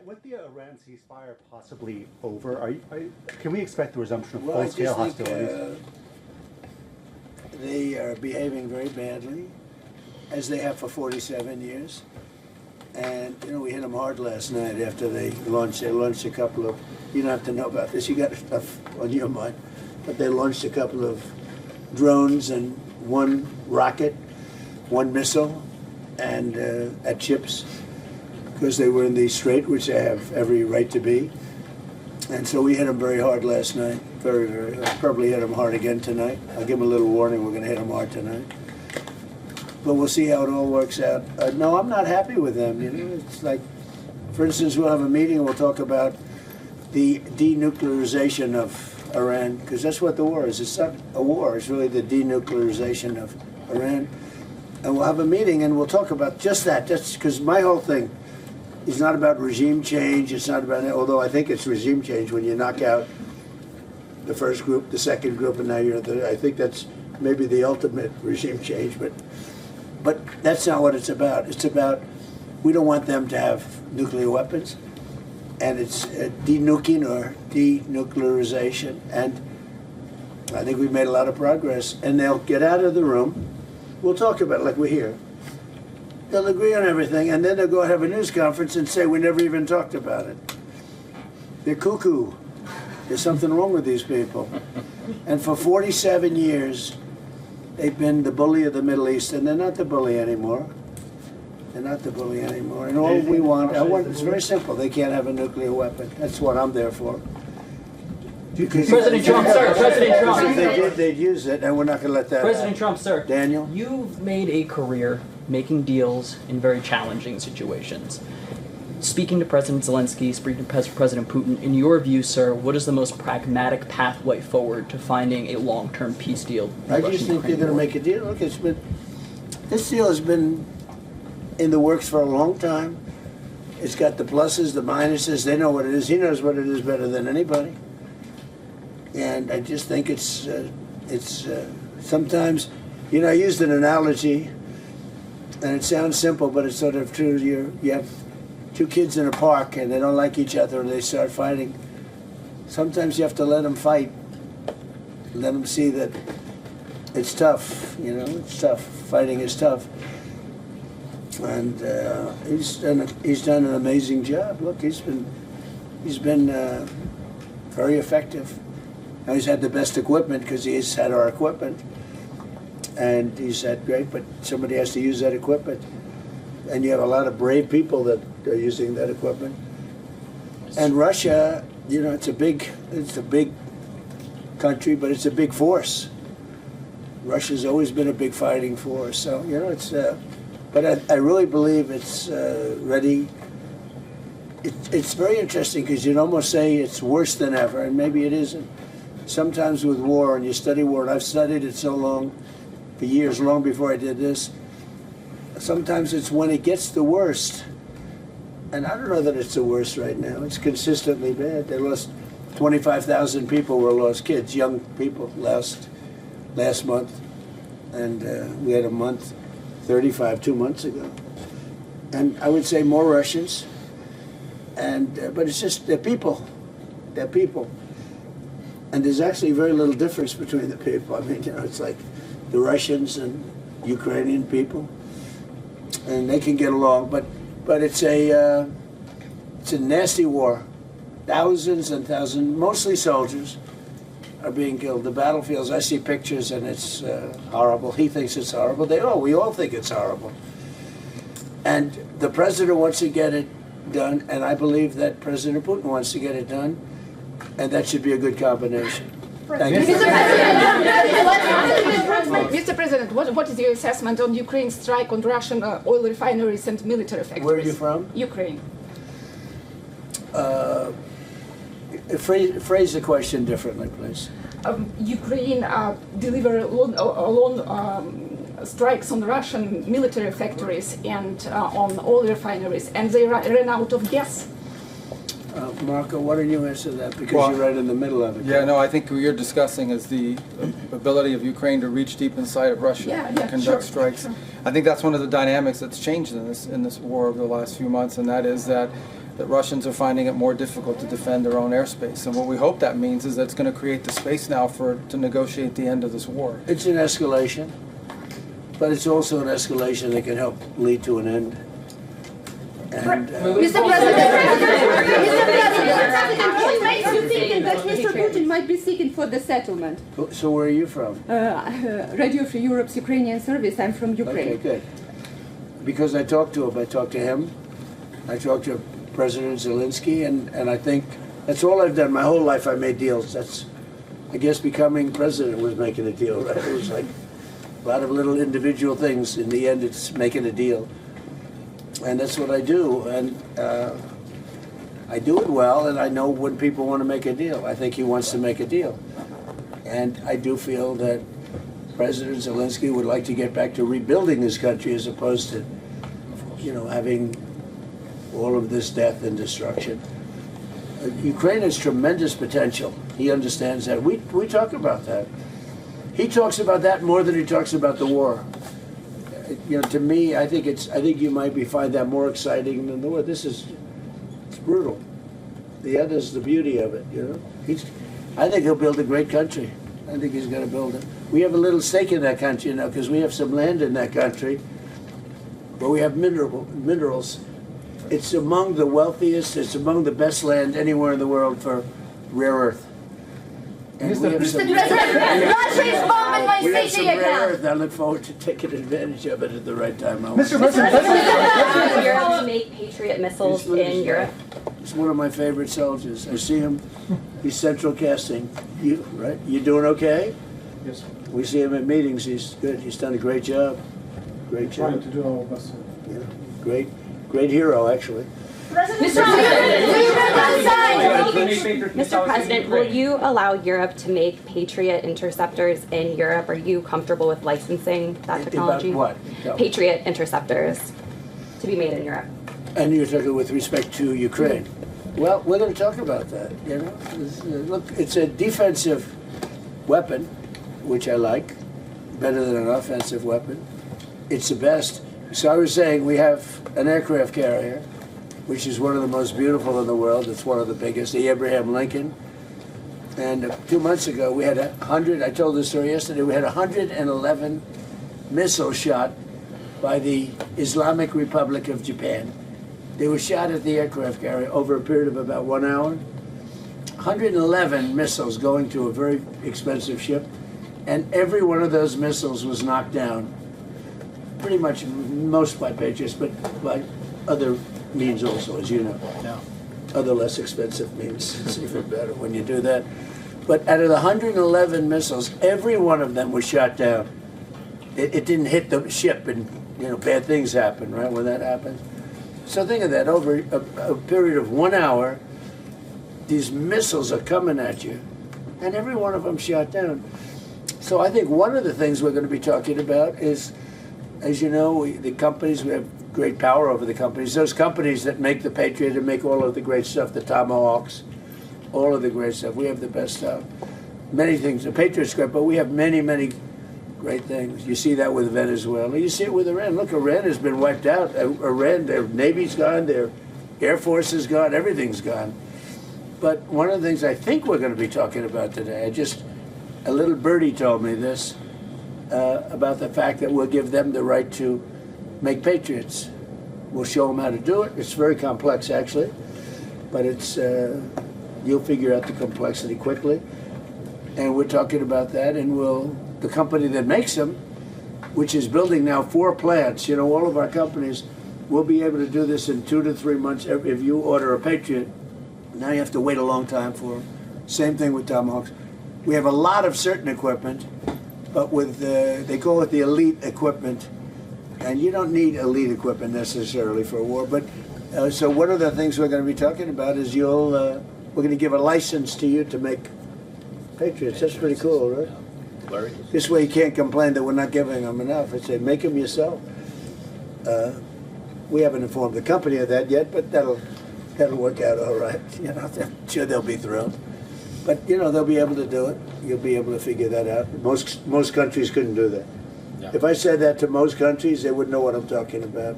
With the Iran ceasefire possibly over, can we expect the resumption of full-scale hostilities? They are behaving very badly, as they have for 47 years. And, you know, we hit them hard last night after they launched a couple of, you don't have to know about this, you got stuff on your mind, but they launched a couple of drones and one rocket, one missile, and at ships, because they were in the strait, which they have every right to be. And so we hit them very hard last night, very, very hard. Probably hit them hard again tonight. I'll give them a little warning, we're going to hit them hard tonight. But we'll see how it all works out. No, I'm not happy with them. You know, it's like, for instance, we'll have a meeting and we'll talk about the denuclearization of Iran, because that's what the war is. It's not a war, it's really the denuclearization of Iran. And we'll have a meeting and we'll talk about just that. That's because my whole thing is not about regime change. It's not about, although I think it's regime change when you knock out the first group, the second group, and now you're at the, I think that's maybe the ultimate regime change. But that's not what it's about. It's about, we don't want them to have nuclear weapons, and it's denuking or denuclearization. And I think we've made a lot of progress. And they'll get out of the room. We'll talk about it like we're here. They'll agree on everything, and then they'll go have a news conference and say we never even talked about it. They're cuckoo. There's something wrong with these people. And for 47 years, they've been the bully of the Middle East, and they're not the bully anymore. They're not the bully anymore. And all we want, it's very simple. They can't have a nuclear weapon. That's what I'm there for. President Trump, sir. President Trump. If they did, they'd use it, and we're not going to let that President Trump, sir. Daniel? You've made a career making deals in very challenging situations. Speaking to President Zelensky, speaking to President Putin, in your view, sir, what is the most pragmatic pathway forward to finding a long-term peace deal? I just think they're going to make a deal. Look, this deal has been in the works for a long time. It's got the pluses, the minuses. They know what it is. He knows what it is better than anybody. And I just think it's sometimes, you know, I used an analogy, and it sounds simple, but it's sort of true. You have two kids in a park, and they don't like each other, and they start fighting. Sometimes you have to let them fight, let them see that it's tough. You know, it's tough. Fighting is tough. And he's done an amazing job. Look, he's been very effective. Now he's had the best equipment because he's had our equipment, and he's had great. But somebody has to use that equipment, and you have a lot of brave people that are using that equipment. And Russia, you know, it's a big country, but it's a big force. Russia's always been a big fighting force, so you know it's. But I really believe it's ready. It's very interesting because you'd almost say it's worse than ever, and maybe it isn't. Sometimes with war, and you study war, and I've studied it so long, for years, long before I did this, sometimes it's when it gets the worst. And I don't know that it's the worst right now. It's consistently bad. They lost 25,000 people were lost, kids, young people, last month. And we had a month, 35 2 months ago. And I would say more Russians. And but it's just, they're people. They're people. And there's actually very little difference between the people. I mean, you know, it's like the Russians and Ukrainian people. And they can get along, but it's a nasty war. Thousands and thousands, mostly soldiers, are being killed. The battlefields, I see pictures and it's horrible. He thinks it's horrible. We all think it's horrible. And the president wants to get it done, and I believe that President Putin wants to get it done, and that should be a good combination. Thank you. Mr. President, what is your assessment on Ukraine's strike on Russian oil refineries and military factories? Where are you from? Ukraine. Phrase the question differently, please. Ukraine delivered strikes on Russian military factories and on oil refineries, and they ran out of gas. Marco, why don't you answer that, because Well, you're right in the middle of it. Yeah, no, I think what you're discussing is the ability of Ukraine to reach deep inside of Russia and conduct strikes. I think that's one of the dynamics that's changed in this war over the last few months, and that is that Russians are finding it more difficult to defend their own airspace. And what we hope that means is that it's going to create the space now to negotiate the end of this war. It's an escalation, but it's also an escalation that can help lead to an end. And, Mr. President, what makes you think that Mr. Putin might be seeking for the settlement? so where are you from? Radio Free Europe's Ukrainian service. I'm from Ukraine. Okay, good. Because I talked to him. I talked to him. I talked to President Zelensky, and I think that's all I've done. My whole life I made deals. That's, I guess, becoming president was making a deal, right? It was like a lot of little individual things. In the end, it's making a deal. And that's what I do, and I do it well, and I know when people want to make a deal. I think he wants to make a deal. And I do feel that President Zelensky would like to get back to rebuilding his country as opposed to, having all of this death and destruction. Ukraine has tremendous potential. He understands that. We talk about that. He talks about that more than he talks about the war. To me, I think you might find that more exciting than the war. It's brutal. The other's the beauty of it, I think he'll build a great country. I think he's going to build it. We have a little stake in that country, because we have some land in that country, but we have minerals. It's among the wealthiest, it's among the best land anywhere in the world for rare earth. And we have some, Russia is bombing my we have city some rare account. earth. I look forward to taking advantage of it at the right time. Mr. President, Europe to make Patriot missiles in Europe. He's one of my favorite soldiers. I see him. He's central casting. Right? You doing okay? Yes, We see him at meetings. He's good. He's done a great job. Great job. trying to do our best. Yeah. Great hero, actually. Mr. President, will you allow Europe to make Patriot interceptors in Europe? Are you comfortable with licensing that technology? About what? No. Patriot interceptors to be made in Europe. And you're talking with respect to Ukraine. Well, we're going to talk about that. Look, it's a defensive weapon, which I like, better than an offensive weapon. It's the best. So I was saying we have an aircraft carrier, which is one of the most beautiful in the world. It's one of the biggest, the Abraham Lincoln. And 2 months ago, we had 100, I told this story yesterday, we had 111 missiles shot by the Islamic Republic of Japan. They were shot at the aircraft carrier over a period of about 1 hour. 111 missiles going to a very expensive ship, and every one of those missiles was knocked down. Pretty much most by Patriots, but by other means also, as you know. Yeah. Other less expensive means. It's even better when you do that. But out of the 111 missiles, every one of them was shot down. It didn't hit the ship, and bad things happen, right, when that happens. So think of that, over a period of 1 hour, these missiles are coming at you, and every one of them shot down. So I think one of the things we're going to be talking about is, as you know, the companies, we have great power over the companies. Those companies that make the Patriot and make all of the great stuff, the Tomahawks, all of the great stuff. We have the best stuff. Many things. The Patriot's great, but we have many, many great things. You see that with Venezuela. You see it with Iran. Look, Iran has been wiped out. Iran, their Navy's gone, their Air Force is gone, everything's gone. But one of the things I think we're going to be talking about today, a little birdie told me this, about the fact that we'll give them the right to make Patriots. We'll show them how to do it. It's very complex, actually, but it's you'll figure out the complexity quickly. And we're talking about that, and the company that makes them, which is building now 4 plants, all of our companies, will be able to do this in 2 to 3 months. If you order a Patriot, now you have to wait a long time for them. Same thing with Tomahawks. We have a lot of certain equipment, but with they call it the elite equipment, and you don't need elite equipment necessarily for a war. But so one of the things we're going to be talking about is we're going to give a license to you to make Patriots. That's pretty cool, right? This way you can't complain that we're not giving them enough. I say make them yourself. We haven't informed the company of that yet, but that'll That'll work out all right. You know, I'm sure they'll be thrilled. But you know, they'll be able to do it. You'll be able to figure that out. Most countries couldn't do that. Yeah. If I said that to most countries, they wouldn't know what I'm talking about.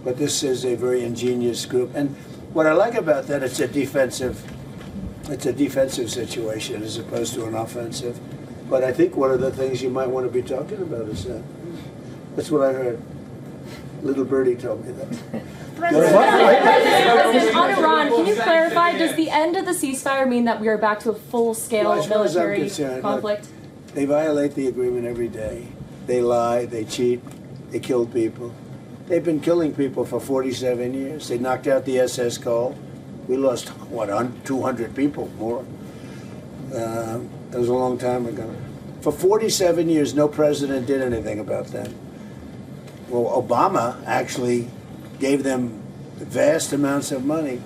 But this is a very ingenious group. And what I like about that, it's a defensive situation as opposed to an offensive. But I think one of the things you might want to be talking about is that. That's what I heard. Little birdie told me that. President, on Iran, can you clarify, does the end of the ceasefire mean that we are back to a full-scale Well, as far as I'm military concerned, conflict? look, they violate the agreement every day. They lie, they cheat, they kill people. They've been killing people for 47 years. They knocked out the SS Cole. We lost, what, 200 people more. That was a long time ago. For 47 years, no president did anything about that. Well, Obama actually gave them vast amounts of money.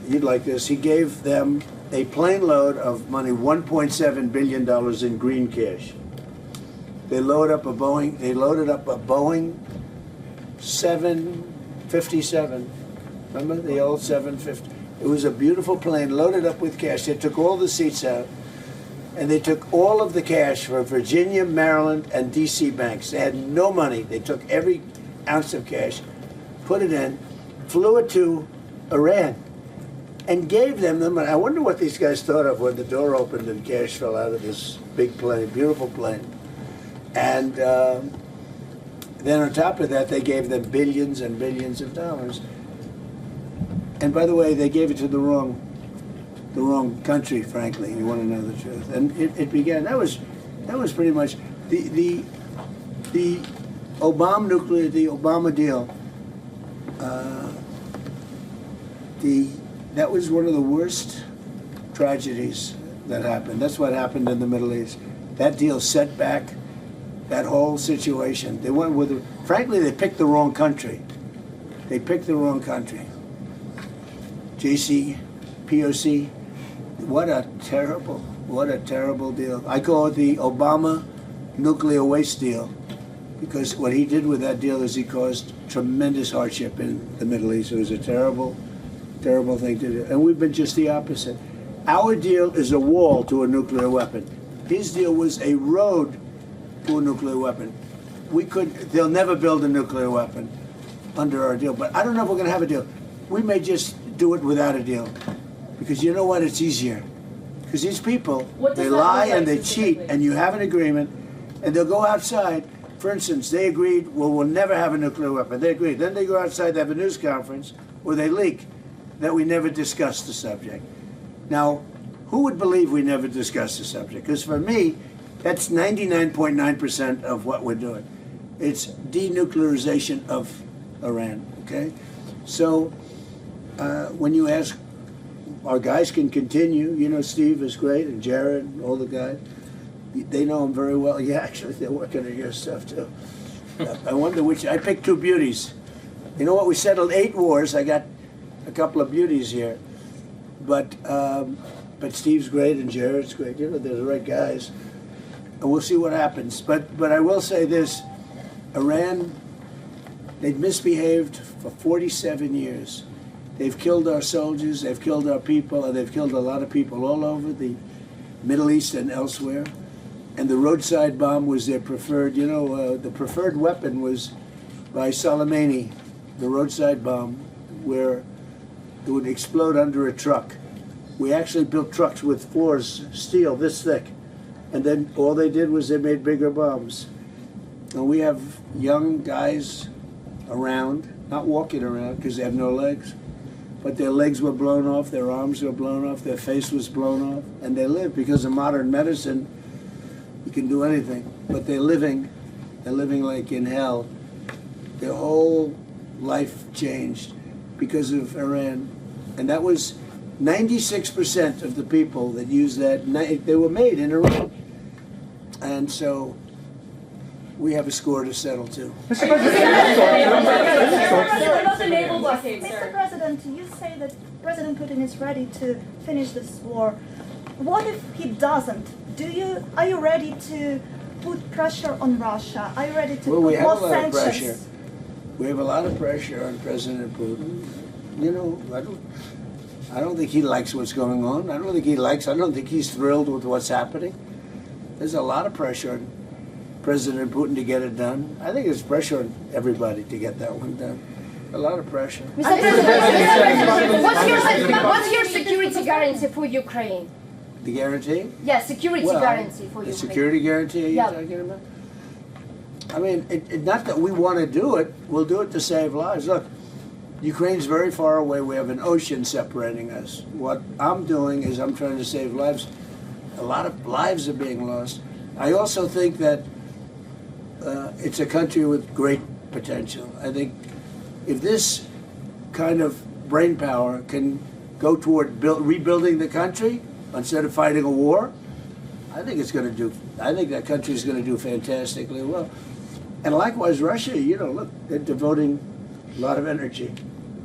You'd like this. He gave them a plane load of money, $1.7 billion in green cash. They loaded up a Boeing 757. Remember the old 750? It was a beautiful plane loaded up with cash. They took all the seats out, and they took all of the cash for Virginia, Maryland, and D.C. banks. They had no money. They took every ounce of cash, put it in, flew it to Iran, and gave them the money. I wonder what these guys thought of when the door opened and cash fell out of this big plane, beautiful plane. And then on top of that, they gave them billions and billions of dollars. And by the way, they gave it to the wrong country, frankly. You want to know the truth. And it began. That was pretty much the Obama deal. That was one of the worst tragedies that happened. That's what happened in the Middle East. That deal set back that whole situation. They went with, frankly, they picked the wrong country. They picked the wrong country. POC. What a terrible deal. I call it the Obama nuclear waste deal, because what he did with that deal is he caused tremendous hardship in the Middle East. It was a terrible, terrible thing to do. And we've been just the opposite. Our deal is a wall to a nuclear weapon. His deal was a road to a nuclear weapon. They'll never build a nuclear weapon under our deal, but I don't know if we're gonna have a deal. We may just do it without a deal, because you know what, it's easier. Because these people, they lie and they cheat, and you have an agreement, and they'll go outside. For instance, they agreed, well, we'll never have a nuclear weapon. They agreed. Then they go outside, they have a news conference, where they leak that we never discussed the subject. Now, who would believe we never discussed the subject? Because for me, that's 99.9% of what we're doing. It's denuclearization of Iran, okay? So, when you ask, our guys can continue. You know, Steve is great, and Jared, and all the guys. They know him very well. Yeah, actually, they're working on your stuff, too. I wonder which. I picked two beauties. You know what? We settled 8 wars. I got a couple of beauties here. But Steve's great, and Jared's great. You know, they're the right guys. And we'll see what happens. But I will say this. Iran, they've misbehaved for 47 years. They've killed our soldiers, they've killed our people, and they've killed a lot of people all over the Middle East and elsewhere. And the roadside bomb was their preferred, the preferred weapon was by Soleimani, the roadside bomb, where it would explode under a truck. We actually built trucks with floors, steel this thick. And then all they did was they made bigger bombs. And we have young guys around, not walking around because they have no legs, but their legs were blown off, their arms were blown off, their face was blown off, and they live because of modern medicine. You can do anything, but they're living like in hell. Their whole life changed because of Iran. And that was 96% of the people that used that, they were made in Iran. And so we have a score to settle too. Mr. President, you say that President Putin is ready to finish this war. What if he doesn't? Are you ready to put pressure on Russia? Are you ready to put more sanctions? We have a lot of pressure on President Putin. you know, I don't think he likes what's going on. I don't think he's thrilled with what's happening. There's a lot of pressure on President Putin to get it done. I think there's pressure on everybody to get that one done. A lot of pressure. What's your security guarantee for Ukraine? The guarantee? Yeah, security guarantee for the Ukraine. security guarantee you're talking about? I mean, not that we want to do it. We'll do it to save lives. Look, Ukraine's very far away. We have an ocean separating us. What I'm doing is I'm trying to save lives. A lot of lives are being lost. I also think that it's a country with great potential. I think if this kind of brain power can go toward rebuilding the country instead of fighting a war, I think that country is going to do fantastically well. And likewise, Russia, you know, look, they're devoting a lot of energy.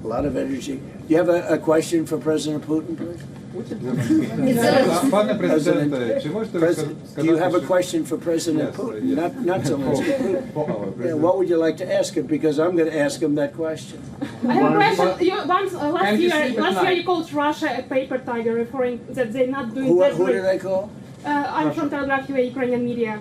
Do you have a question for President Putin, please? Пане президенте, чи можете ви сказати, Do you have a question for President Putin? Yes. Not Zelensky. Yeah, what would you like to ask him? Because I'm going to ask him that question. I have a question. Last year you called Russia a paper tiger, referring that they're not doing that Who great. did I call? I'm from Telegraph UA, Ukrainian media.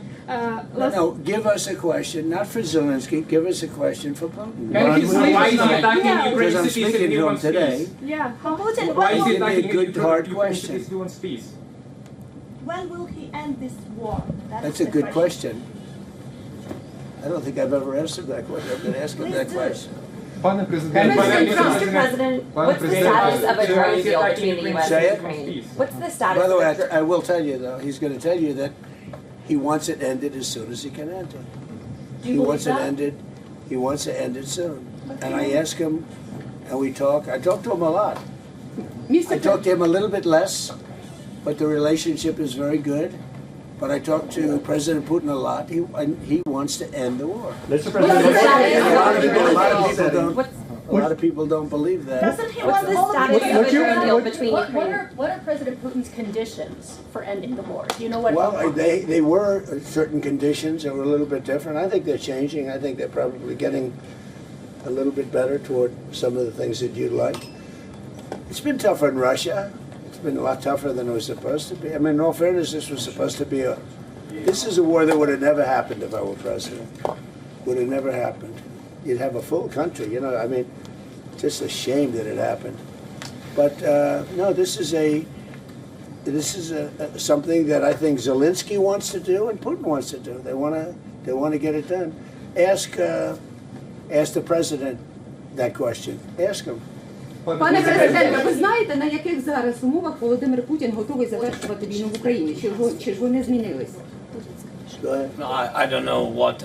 No, give us a question, not for Zelensky. Give us a question for Putin. Why is he attacking Yeah. Ukraine Because I'm cities speaking if he to him wants today. peace? Yeah. Putin, Why is he Give me a attacking good, hard Ukraine question. cities if he wants peace? when will he end this war? That's the a good question. I don't think I've ever asked him that question. I'm going to ask him Please that do. question. Пане президенте, Mr. President, what's the status of a drone deal between the U.S. Say and it. Ukraine? What's the status By the of way, a drone? I will tell you, though, he's going to tell you that he wants it ended as soon as he can end it. He wants it ended. He wants to end it soon. And I ask him, and we talk. I talk to him a lot. I talk to him a little bit less, but the relationship is very good. But I talk to President Putin a lot. He wants to end the war. What's the status A lot of people don't believe that. Doesn't he What's want the all status the of a drone deal between Ukraine? What are President Putin's conditions for ending the war? Do you know what? Well, they were certain conditions that were a little bit different. I think they're changing. I think they're probably getting a little bit better toward some of the things that you'd like. It's been tougher in Russia. It's been a lot tougher than it was supposed to be. I mean, in all fairness, this was supposed to be this is a war that would have never happened if I were president. Would have never happened. You'd have a full country, you know, I mean, just a shame that it happened. But no, this is something that I think Zelensky wants to do and Putin wants to do. They want to get it done. Ask the president that question. Ask him. Пане президенте, ви знаєте, на яких зараз умовах Володимир Путін готовий завершувати війну в Україні? Чи ж вони змінилися? Go ahead. No, I don't know what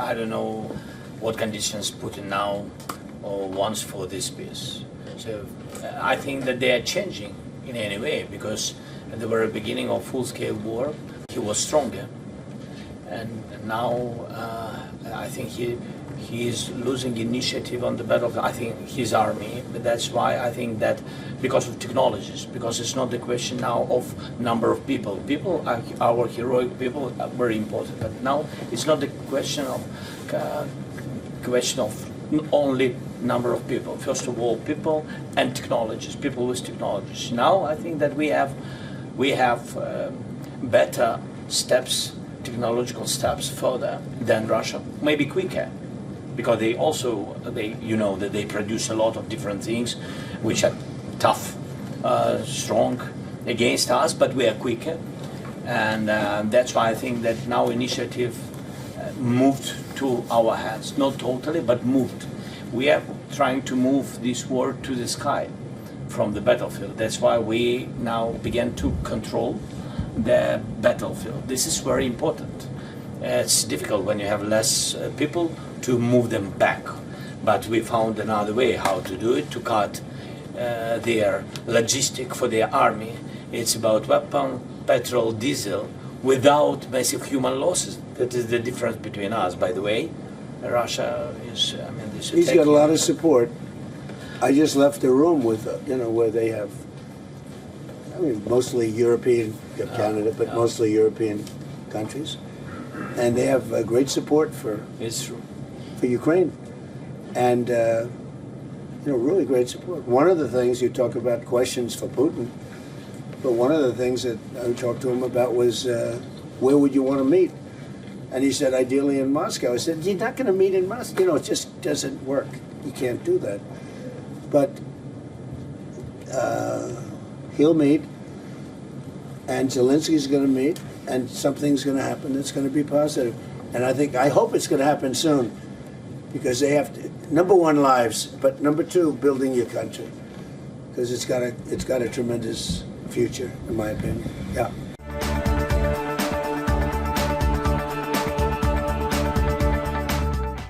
I don't know what conditions Putin now wants for this peace. So I think that they are changing in any way because at the very beginning of full-scale war he was stronger, and now I think he is losing initiative on the battlefield. I think his army, but that's why I think that because of technologies, because it's not the question now of number of people. People, our heroic people, are very important. But now it's not the question of only number of people. First of all, people and technologies. People with technologies. Now I think that we have better steps, technological steps further than Russia, maybe quicker. Because you know that they produce a lot of different things which are tough, strong against us, but we are quicker. And that's why I think that now initiative moved to our hands. Not totally, but moved. We are trying to move this war to the sky from the battlefield. That's why we now begin to control the battlefield. This is very important. It's difficult when you have less people to move them back, but we found another way how to do it, to cut their logistic for their army. It's about weapon, petrol, diesel, without massive human losses. That is the difference between us, by the way. Russia is, I mean, this He's got a lot of support. I just left the room with, where they have, I mean, mostly European, Canada, but mostly European countries. And they have great support for It's true. Ukraine. And really great support. One of the things, you talk about questions for Putin, but one of the things that I talked to him about was, where would you want to meet? And he said, ideally in Moscow. I said, you're not going to meet in Moscow. It just doesn't work. You can't do that. But he'll meet, and Zelensky's going to meet, and something's going to happen that's going to be positive. And I hope it's going to happen soon, because they have to, number one, lives, but number two, building your country, because it's got a tremendous future, in my opinion. Yeah.